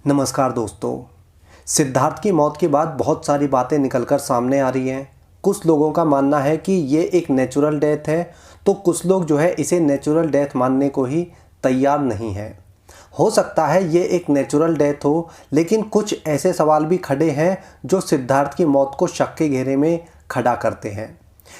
नमस्कार दोस्तों। सिद्धार्थ की मौत के बाद बहुत सारी बातें निकलकर सामने आ रही हैं। कुछ लोगों का मानना है कि ये एक नेचुरल डेथ है, तो कुछ लोग जो है इसे नेचुरल डेथ मानने को ही तैयार नहीं है। हो सकता है ये एक नेचुरल डेथ हो, लेकिन कुछ ऐसे सवाल भी खड़े हैं जो सिद्धार्थ की मौत को शक के घेरे में खड़ा करते हैं।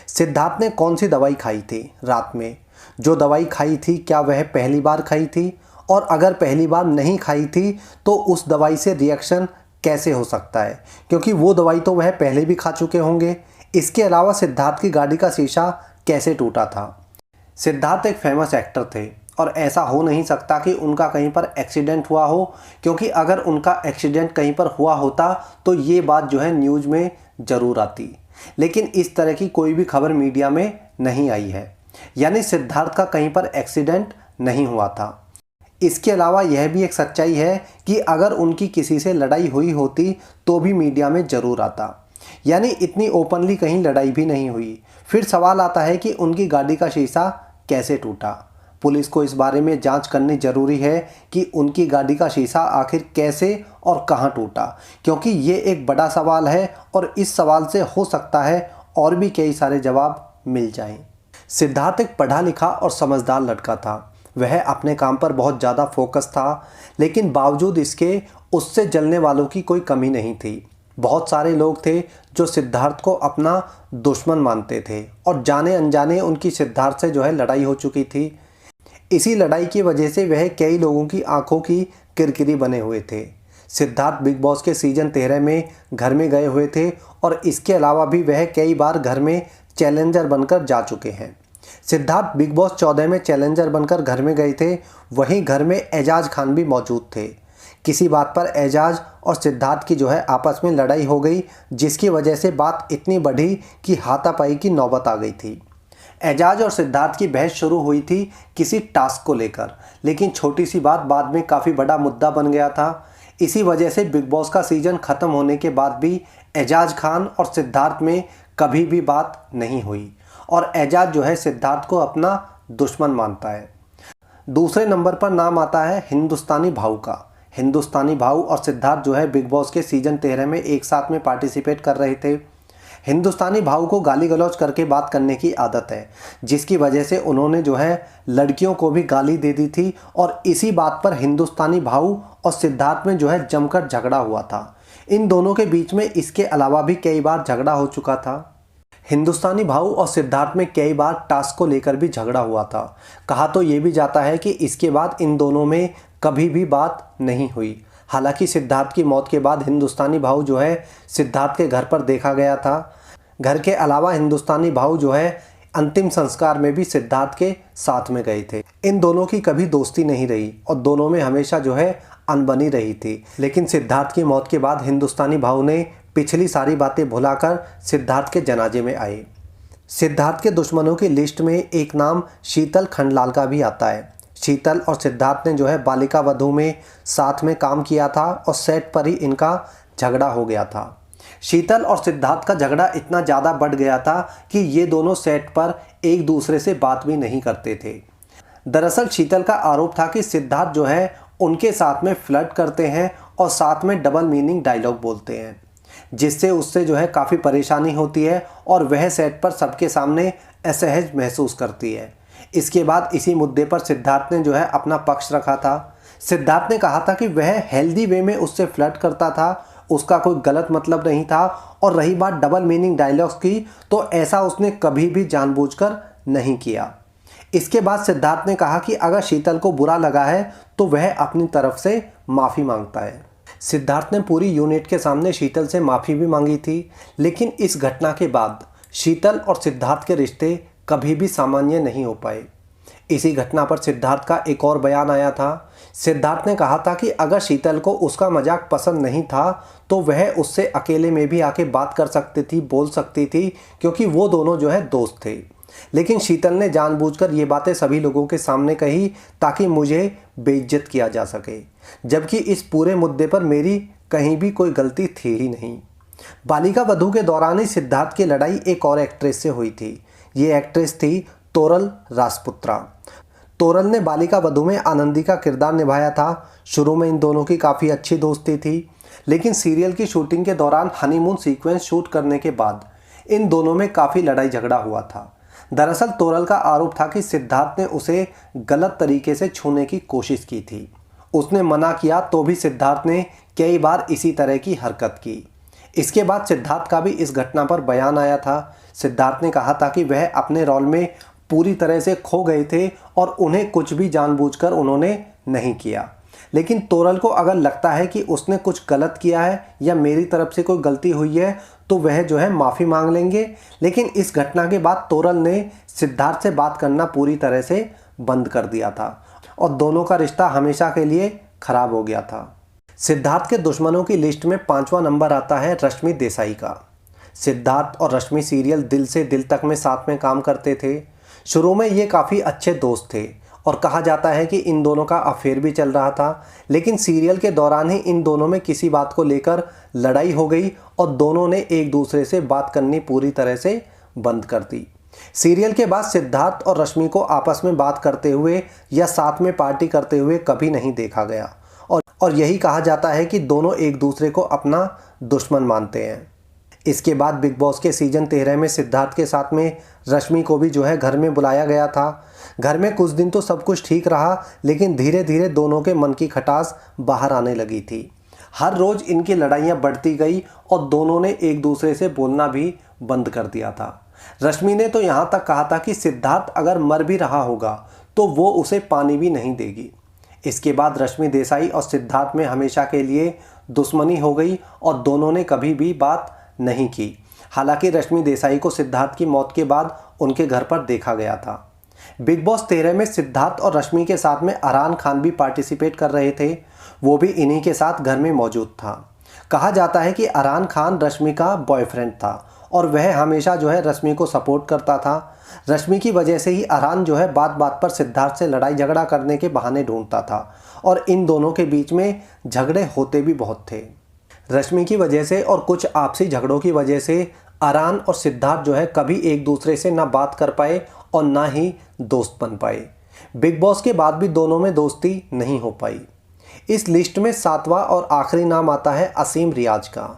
सिद्धार्थ ने कौन सी दवाई खाई थी रात में? जो दवाई खाई थी क्या वह पहली बार खाई थी? और अगर पहली बार नहीं खाई थी तो उस दवाई से रिएक्शन कैसे हो सकता है, क्योंकि वो दवाई तो वह पहले भी खा चुके होंगे। इसके अलावा सिद्धार्थ की गाड़ी का शीशा कैसे टूटा था? सिद्धार्थ एक फेमस एक्टर थे और ऐसा हो नहीं सकता कि उनका कहीं पर एक्सीडेंट हुआ हो, क्योंकि अगर उनका एक्सीडेंट कहीं पर हुआ होता तो ये बात जो है न्यूज़ में ज़रूर आती। लेकिन इस तरह की कोई भी खबर मीडिया में नहीं आई है, यानी सिद्धार्थ का कहीं पर एक्सीडेंट नहीं हुआ था। इसके अलावा यह भी एक सच्चाई है कि अगर उनकी किसी से लड़ाई हुई होती तो भी मीडिया में ज़रूर आता, यानी इतनी ओपनली कहीं लड़ाई भी नहीं हुई। फिर सवाल आता है कि उनकी गाड़ी का शीशा कैसे टूटा। पुलिस को इस बारे में जांच करनी ज़रूरी है कि उनकी गाड़ी का शीशा आखिर कैसे और कहां टूटा, क्योंकि ये एक बड़ा सवाल है और इस सवाल से हो सकता है और भी कई सारे जवाब मिल जाएं। सिद्धार्थ एक पढ़ा लिखा और समझदार लड़का था। वह अपने काम पर बहुत ज़्यादा फोकस था, लेकिन बावजूद इसके उससे जलने वालों की कोई कमी नहीं थी। बहुत सारे लोग थे जो सिद्धार्थ को अपना दुश्मन मानते थे और जाने अनजाने उनकी सिद्धार्थ से जो है लड़ाई हो चुकी थी। इसी लड़ाई की वजह से वह कई लोगों की आंखों की किरकिरी बने हुए थे। सिद्धार्थ बिग बॉस के सीजन 13 में घर में गए हुए थे और इसके अलावा भी वह कई बार घर में चैलेंजर बनकर जा चुके हैं। सिद्धार्थ बिग बॉस 14 में चैलेंजर बनकर घर में गए थे। वहीं घर में एजाज खान भी मौजूद थे। किसी बात पर एजाज और सिद्धार्थ की जो है आपस में लड़ाई हो गई, जिसकी वजह से बात इतनी बढ़ी कि हाथापाई की नौबत आ गई थी। एजाज और सिद्धार्थ की बहस शुरू हुई थी किसी टास्क को लेकर, लेकिन छोटी सी बात बाद में काफ़ी बड़ा मुद्दा बन गया था। इसी वजह से बिग बॉस का सीजन ख़त्म होने के बाद भी एजाज खान और सिद्धार्थ में कभी भी बात नहीं हुई और एजाज जो है सिद्धार्थ को अपना दुश्मन मानता है। दूसरे नंबर पर नाम आता है हिंदुस्तानी भाऊ का। हिंदुस्तानी भाऊ और सिद्धार्थ जो है बिग बॉस के सीजन 13 में एक साथ में पार्टिसिपेट कर रहे थे। हिंदुस्तानी भाऊ को गाली गलौज करके बात करने की आदत है, जिसकी वजह से उन्होंने जो है लड़कियों को भी गाली दे दी थी और इसी बात पर हिंदुस्तानी भाऊ और सिद्धार्थ में जो है जमकर झगड़ा हुआ था। इन दोनों के बीच में इसके अलावा भी कई बार झगड़ा हो चुका था। हिंदुस्तानी भाऊ और सिद्धार्थ में कई बार टास्क को लेकर भी झगड़ा हुआ था। कहा तो ये भी जाता है कि इसके बाद इन दोनों में कभी भी बात नहीं हुई। हालांकि सिद्धार्थ की मौत के बाद हिंदुस्तानी भाऊ जो है सिद्धार्थ के घर पर देखा गया था। घर के अलावा हिंदुस्तानी भाऊ जो है अंतिम संस्कार में भी सिद्धार्थ के साथ में गए थे। इन दोनों की कभी दोस्ती नहीं रही और दोनों में हमेशा जो है अनबनी रही थी। लेकिन सिद्धार्थ की मौत के बाद हिंदुस्तानी भाऊ ने पिछली सारी बातें भुलाकर सिद्धार्थ के जनाजे में आए। सिद्धार्थ के दुश्मनों की लिस्ट में एक नाम शीतल खंडलाल का भी आता है। शीतल और सिद्धार्थ ने जो है बालिका वधू में साथ में काम किया था और सेट पर ही इनका झगड़ा हो गया था। शीतल और सिद्धार्थ का झगड़ा इतना ज़्यादा बढ़ गया था कि ये दोनों सेट पर एक दूसरे से बात भी नहीं करते थे। दरअसल शीतल का आरोप था कि सिद्धार्थ जो है उनके साथ में फ्लर्ट करते हैं और साथ में डबल मीनिंग डायलॉग बोलते हैं, जिससे उससे जो है काफ़ी परेशानी होती है और वह सेट पर सबके सामने असहज महसूस करती है। इसके बाद इसी मुद्दे पर सिद्धार्थ ने जो है अपना पक्ष रखा था। सिद्धार्थ ने कहा था कि वह हेल्दी वे में उससे फ्लर्ट करता था, उसका कोई गलत मतलब नहीं था। और रही बात डबल मीनिंग डायलॉग्स की, तो ऐसा उसने कभी भी जानबूझकर नहीं किया। इसके बाद सिद्धार्थ ने कहा कि अगर शीतल को बुरा लगा है तो वह अपनी तरफ से माफ़ी मांगता है। सिद्धार्थ ने पूरी यूनिट के सामने शीतल से माफ़ी भी मांगी थी, लेकिन इस घटना के बाद शीतल और सिद्धार्थ के रिश्ते कभी भी सामान्य नहीं हो पाए। इसी घटना पर सिद्धार्थ का एक और बयान आया था। सिद्धार्थ ने कहा था कि अगर शीतल को उसका मजाक पसंद नहीं था तो वह उससे अकेले में भी आके बात कर सकती थी, बोल सकती थी, क्योंकि वो दोनों जो है दोस्त थे। लेकिन शीतल ने जानबूझकर ये बातें सभी लोगों के सामने कही ताकि मुझे बेइज्जत किया जा सके, जबकि इस पूरे मुद्दे पर मेरी कहीं भी कोई गलती थी ही नहीं। बालिका वधू के दौरान ही सिद्धार्थ की लड़ाई एक और एक्ट्रेस से हुई थी। ये एक्ट्रेस थी तोरल राजपुत्रा। तोरल ने बालिका वधू में आनंदी का किरदार निभाया था। शुरू में इन दोनों की काफ़ी अच्छी दोस्ती थी, लेकिन सीरियल की शूटिंग के दौरान हनीमून सीक्वेंस शूट करने के बाद इन दोनों में काफ़ी लड़ाई झगड़ा हुआ था। दरअसल तोरल का आरोप था कि सिद्धार्थ ने उसे गलत तरीके से छूने की कोशिश की थी। उसने मना किया तो भी सिद्धार्थ ने कई बार इसी तरह की हरकत की। इसके बाद सिद्धार्थ का भी इस घटना पर बयान आया था। सिद्धार्थ ने कहा था कि वह अपने रोल में पूरी तरह से खो गए थे और उन्हें कुछ भी जानबूझकर उन्होंने नहीं किया। लेकिन तोरल को अगर लगता है कि उसने कुछ गलत किया है या मेरी तरफ से कोई गलती हुई है तो वह जो है माफ़ी मांग लेंगे। लेकिन इस घटना के बाद तोरल ने सिद्धार्थ से बात करना पूरी तरह से बंद कर दिया था और दोनों का रिश्ता हमेशा के लिए खराब हो गया था। सिद्धार्थ के दुश्मनों की लिस्ट में 5वां नंबर आता है रश्मि देसाई का। सिद्धार्थ और रश्मि सीरियल दिल से दिल तक में साथ में काम करते थे। शुरू में ये काफ़ी अच्छे दोस्त थे और कहा जाता है कि इन दोनों का अफेयर भी चल रहा था, लेकिन सीरियल के दौरान ही इन दोनों में किसी बात को लेकर लड़ाई हो गई और दोनों ने एक दूसरे से बात करनी पूरी तरह से बंद कर दी। सीरियल के बाद सिद्धार्थ और रश्मि को आपस में बात करते हुए या साथ में पार्टी करते हुए कभी नहीं देखा गया और यही कहा जाता है कि दोनों एक दूसरे को अपना दुश्मन मानते हैं। इसके बाद बिग बॉस के सीजन 13 में सिद्धार्थ के साथ में रश्मि को भी जो है घर में बुलाया गया था। घर में कुछ दिन तो सब कुछ ठीक रहा, लेकिन धीरे धीरे दोनों के मन की खटास बाहर आने लगी थी। हर रोज़ इनकी लड़ाइयाँ बढ़ती गई और दोनों ने एक दूसरे से बोलना भी बंद कर दिया था। रश्मि ने तो यहाँ तक कहा था कि सिद्धार्थ अगर मर भी रहा होगा तो वो उसे पानी भी नहीं देगी। इसके बाद रश्मि देसाई और सिद्धार्थ में हमेशा के लिए दुश्मनी हो गई और दोनों ने कभी भी बात नहीं की। हालांकि रश्मि देसाई को सिद्धार्थ की मौत के बाद उनके घर पर देखा गया था। बिग बॉस 13 में सिद्धार्थ और रश्मि के साथ में अरहान खान भी पार्टिसिपेट कर रहे थे। वो भी इन्हीं के साथ घर में मौजूद था। कहा जाता है कि अरहान खान रश्मि का बॉयफ्रेंड था और वह हमेशा जो है रश्मि को सपोर्ट करता था। रश्मि की वजह से ही अरहान जो है बात बात पर सिद्धार्थ से लड़ाई झगड़ा करने के बहाने ढूंढता था और इन दोनों के बीच में झगड़े होते भी बहुत थे। रश्मि की वजह से और कुछ आपसी झगड़ों की वजह से अरहान और सिद्धार्थ जो है कभी एक दूसरे से ना बात कर पाए और ना ही दोस्त बन पाए। बिग बॉस के बाद भी दोनों में दोस्ती नहीं हो पाई। इस लिस्ट में 7वां और आखिरी नाम आता है असीम रियाज का।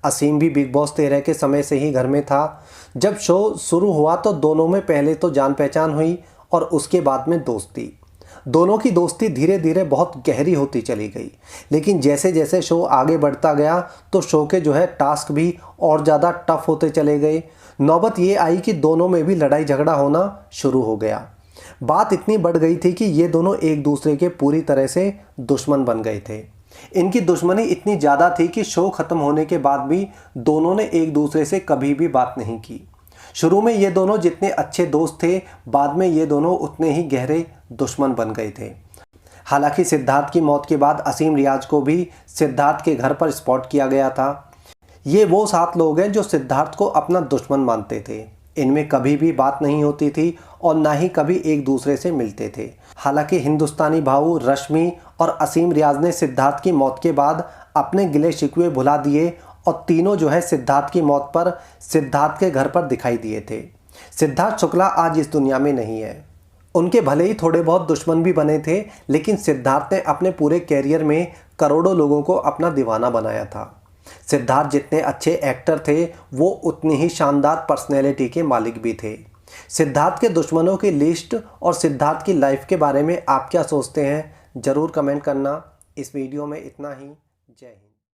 असीम भी बिग बॉस 13 के समय से ही घर में था। जब शो शुरू हुआ तो दोनों में पहले तो जान पहचान हुई और उसके बाद में दोस्ती। दोनों की दोस्ती धीरे धीरे बहुत गहरी होती चली गई, लेकिन जैसे जैसे शो आगे बढ़ता गया तो शो के जो है टास्क भी और ज़्यादा टफ होते चले गए। नौबत ये आई कि दोनों में भी लड़ाई झगड़ा होना शुरू हो गया। बात इतनी बढ़ गई थी कि ये दोनों एक दूसरे के पूरी तरह से दुश्मन बन गए थे। इनकी दुश्मनी इतनी ज़्यादा थी कि शो ख़त्म होने के बाद भी दोनों ने एक दूसरे से कभी भी बात नहीं की। शुरू में ये दोनों जितने अच्छे दोस्त थे, बाद में ये दोनों उतने ही गहरे दुश्मन बन गए थे। हालांकि सिद्धार्थ की मौत के बाद असीम रियाज को भी सिद्धार्थ के घर पर स्पॉट किया गया था। ये वो 7 लोग हैं जो सिद्धार्थ को अपना दुश्मन मानते थे। इनमें कभी भी बात नहीं होती थी और ना ही कभी एक दूसरे से मिलते थे। हालांकि हिंदुस्तानी भाऊ, रश्मि और असीम रियाज ने सिद्धार्थ की मौत के बाद अपने गिले शिकवे भुला दिए और तीनों जो है सिद्धार्थ की मौत पर सिद्धार्थ के घर पर दिखाई दिए थे। सिद्धार्थ शुक्ला आज इस दुनिया में नहीं है। उनके भले ही थोड़े बहुत दुश्मन भी बने थे, लेकिन सिद्धार्थ ने अपने पूरे कैरियर में करोड़ों लोगों को अपना दीवाना बनाया था। सिद्धार्थ जितने अच्छे एक्टर थे, वो उतनी ही शानदार पर्सनैलिटी के मालिक भी थे। सिद्धार्थ के दुश्मनों की लिस्ट और सिद्धार्थ की लाइफ के बारे में आप क्या सोचते हैं, ज़रूर कमेंट करना। इस वीडियो में इतना ही। जय हिंद।